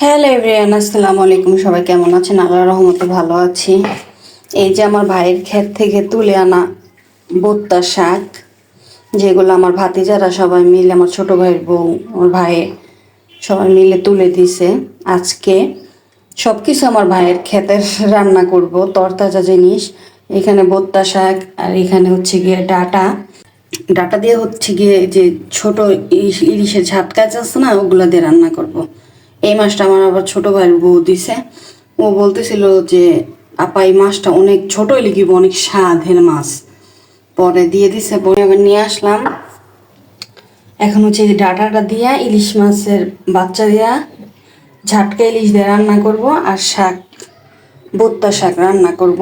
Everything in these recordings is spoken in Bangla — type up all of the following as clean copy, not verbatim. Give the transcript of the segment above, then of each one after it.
হ্যালো এভরিওয়ান, আসসালামু আলাইকুম। সবাই কেমন আছেন? আল্লাহর রহমতে ভালো আছি। এই যে আমার ভাইয়ের ক্ষেত থেকে তুলে আনা বোত্তা শাক, যেগুলো আমার ভাতিজারা সবাই মিলে, আমার ছোট ভাইয়ের বউ, আমার ভাই সবাই মিলে তুলে দিছে। আজকে সব কিছু আমার ভাইয়ের ক্ষেতের রান্না করব, তরতাজা জিনিস। এখানে বোত্তা শাক, আর এখানে হচ্ছে গিয়ে ডাটা। ডাটা দিয়ে হচ্ছে গিয়ে যে ছোট ইলিশের ঝাটকা আছে না, ওগুলো দিয়ে রান্না করব। এই মাছটা আমার আবার ছোট ভাইয়ের বউ দিছে। ও বলতেছিল যে আপা এই মাছটা অনেক ছোট হইলে কি অনেক স্বাদের মাছ, পরে দিয়ে দিছে। পরে আবার নিয়ে আসলাম। এখন হচ্ছে এই ডাটাটা দিয়া ইলিশ মাছের বাচ্চা দিয়া ঝাটকা ইলিশ দিয়ে রান্না করব, আর শাক, বোত্তা শাক রান্না করব।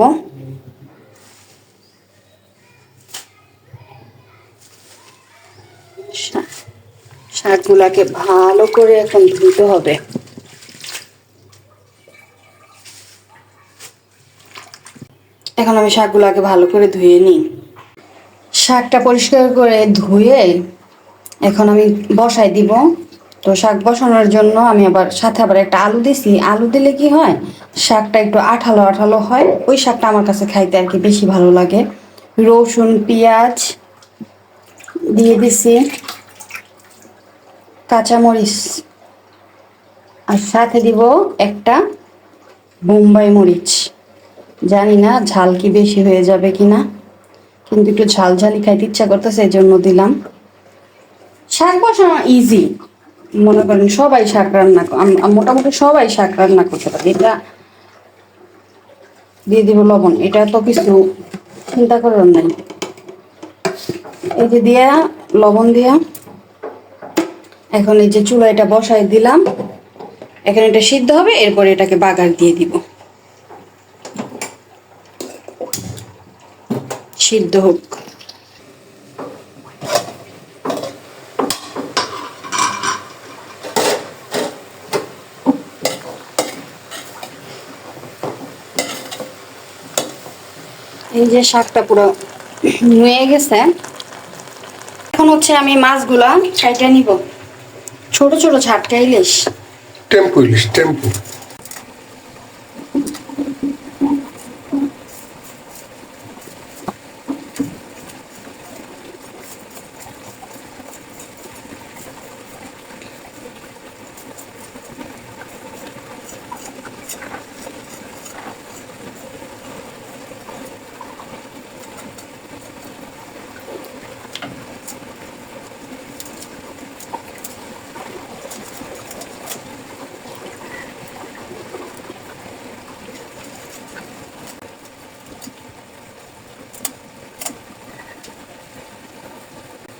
শাকগুলাকে ভালো করে এখন ধুতে হবে। এখন আমি শাকগুলাকে ভালো করে ধুয়ে নিই। শাকটা পরিষ্কার করে ধুয়ে এখন আমি বসাই দিব। তো শাক বসানোর জন্য আমি আবার সাথে আবার একটা আলু দিছি। আলু দিলে কি হয়, শাকটা একটু আঠালো আঠালো হয়। ওই শাকটা আমার কাছে খাইতে আর কি বেশি ভালো লাগে। রসুন পেঁয়াজ দিয়ে দিছি, কাঁচামরিচ, আর সাথে দিব একটা বোম্বাই মরিচ। জানি না ঝাল কি বেশি হয়ে যাবে কিনা, কিন্তু একটু ঝাল ঝালি খাইতে ইচ্ছা করতেছে, এই জন্য দিলাম। শাক বসানো ইজি, মনে করেন সবাই শাক রান্না, মোটামুটি সবাই শাক রান্না করতে পারে। এটা দিয়ে দিব লবণ, এটা তো কিছু চিন্তা করার নাই। এই যে দিয়া লবণ দিয়া এখন এই যে চুলা এটা বসাই দিলাম। এখন এটা সিদ্ধ হবে, এরপরে এটাকে বাগার দিয়ে দিব, সিদ্ধ হোক। এই যে শাকটা পুরো নুয়ে গেছে। এখন হচ্ছে আমি মাছগুলা কাইটা নিব, ছোট ছোট ঝাটকা ইলিশ। টেম্পু ইলিশ, টেম্পু।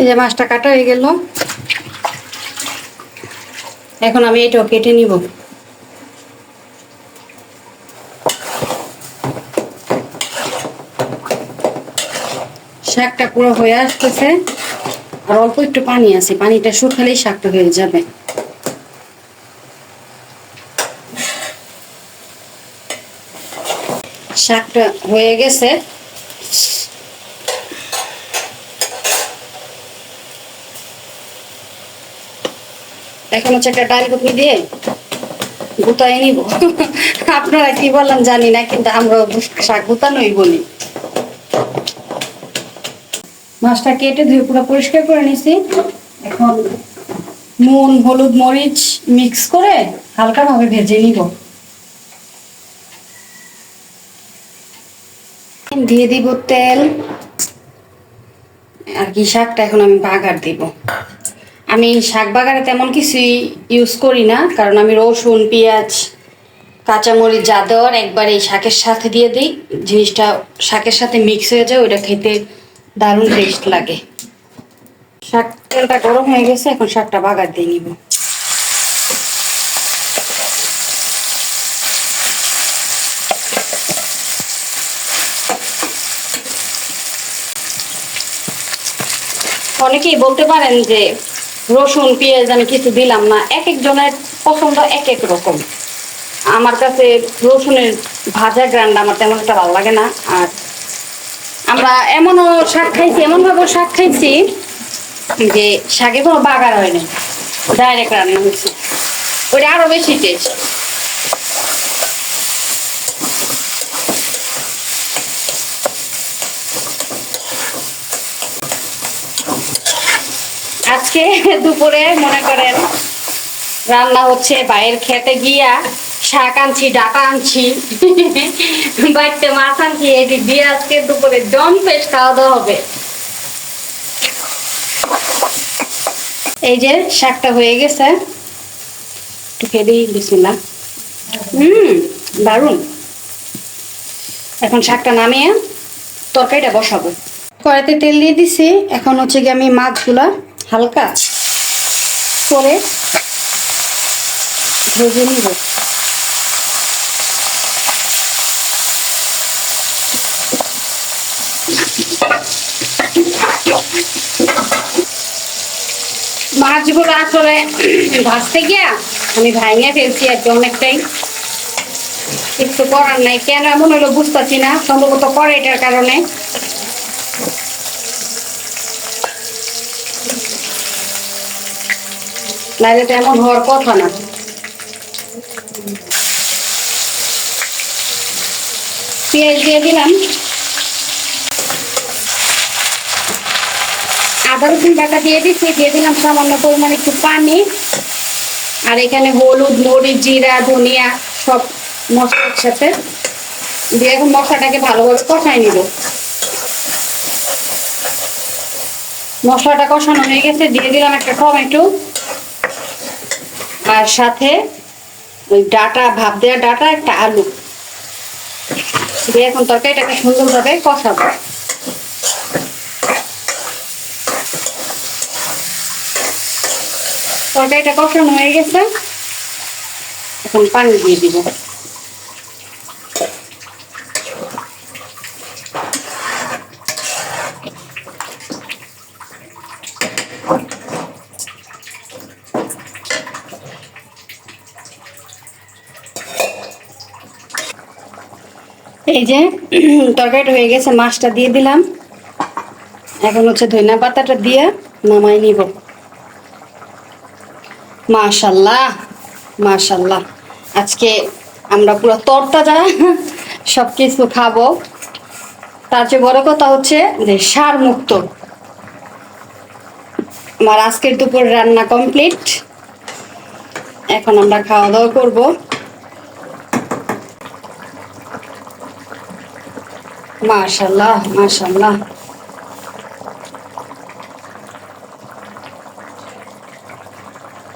এই যে মাছটা কাটা হয়ে গেল। এখন আমি এটাও কেটে নিব। শাকটা পুরো হয়ে আসতেছে, আর অল্প একটু পানি আছে, পানিটা শুকালেই শাকটা হয়ে যাবে। শাকটা হয়ে গেছে। এখন হচ্ছে একটা ডাল ঘুটনি দিয়ে গুতাই নিব। আপনারা কি বলেন জানি না, কিন্তু আমরা শাক গুতানোই বলি। মাছটা কেটে ধুয়ে পুরো পরিষ্কার করে নিছি। এখন নুন হলুদ মরিচ মিক্স করে হালকা ভাবে ভেজে নিব। দিয়ে দিব তেল, আর কি শাকটা এখন আমি বাগার দিব। আমি শাক বাগারে তেমন কিছুই ইউজ করি না, কারণ আমি রসুন পেঁয়াজ কাঁচামরিচ যা দেওয়ার একবার এই শাকের সাথে দিয়ে দিই। জিনিসটা শাকের সাথে মিক্স হয়ে যায়, ওইটা খেতে দারুণ টেস্ট লাগে। শাক তেলটা গরম হয়ে গেছে, এখন শাকটা বাগার দিয়ে নিব। অনেকেই বলতে পারেন যে রসুন পেঁয়াজ আমি কিছু দিলাম না, এক একজনের পছন্দ এক এক রকম। আমার কাছে রসুনের ভাজা গ্রান্ড আমার তেমন একটা ভালো লাগে না। আর আমরা এমনও শাক খাইছি, এমন ভাবে শাক খাইছি যে শাকে কোনো বাগার হয় না, ডাইরেক্ট রান্না হয়েছে। ওটা আরো বেশি টেস্ট। আজকে দুপুরে মনে করেন রান্না হচ্ছে বাইরের খেতে গিয়া শাক আনছি, ডাটা আনছি, বাড়িতে মাছ আনছি, এটি দিয়ে আজকে দুপুরে জম্পেশ খাওয়া দাওয়া হবে। এই যে শাকটা হয়ে গেছে, একটু খেয়ে দিই, বিসমিল্লাহ। দারুন। এখন শাকটা নামিয়ে তরকারিটা বসাবো। কড়াইতে তেল দিয়ে দিছি, এখন হচ্ছে কি আমি মাছগুলা হালকা করে ভেজে নিব। মাছগুলো আসলে ভাজতে গিয়া আমি ভাঙে ফেলছি আর কি অনেকটাই, কিছু করার নাই। কেন এমন হলো বুঝতেছি না, সম্ভবত কড়াইটার কারণে। নাহলে তো এমন হওয়ার কথা না। পেঁয়াজ দিয়ে দিলাম, আদা রসুন বাটা দিয়ে দিচ্ছি, দিয়ে দিলাম সামান্য পরিমাণে একটু পানি, আর এখানে হলুদ, মরিচ, জিরা, ধনিয়া সব মশলার সাথে দিয়ে এখন মশলাটাকে ভালোভাবে কষাই নিব। মশলাটা কষানো হয়ে গেছে, দিয়ে দিলাম একটা টমেটো, আর সাথে ওই ডাটা, ভাপ দেওয়া ডাটা, একটা আলু দিয়ে এখন তরকারিটাকে সুন্দরভাবে কষাবো। তরকারিটা কষানো হয়ে গেছে, এখন পানি দিয়ে দিব। এই যে তরকারিটা হয়ে গেছে, মাছটা দিয়ে দিলাম, এখন হচ্ছে ধনিয়া পাতাটা দিয়ে নামাই নিব। মাশাল্লাহ মাশাল্লাহ, আজকে আমরা পুরো তরতাজা সবকিছু খাবো। তার চেয়ে বড় কথা হচ্ছে যে সার মুক্ত। আমার আজকের দুপুর রান্না কমপ্লিট, এখন আমরা খাওয়া দাওয়া করবো। মাশাল্লাহ মাশাল্লাহ।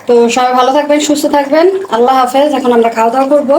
তো সবাই ভালো থাকবেন, সুস্থ থাকবেন, আল্লাহ হাফেজ। এখন আমরা খাওয়া দাওয়া করবো।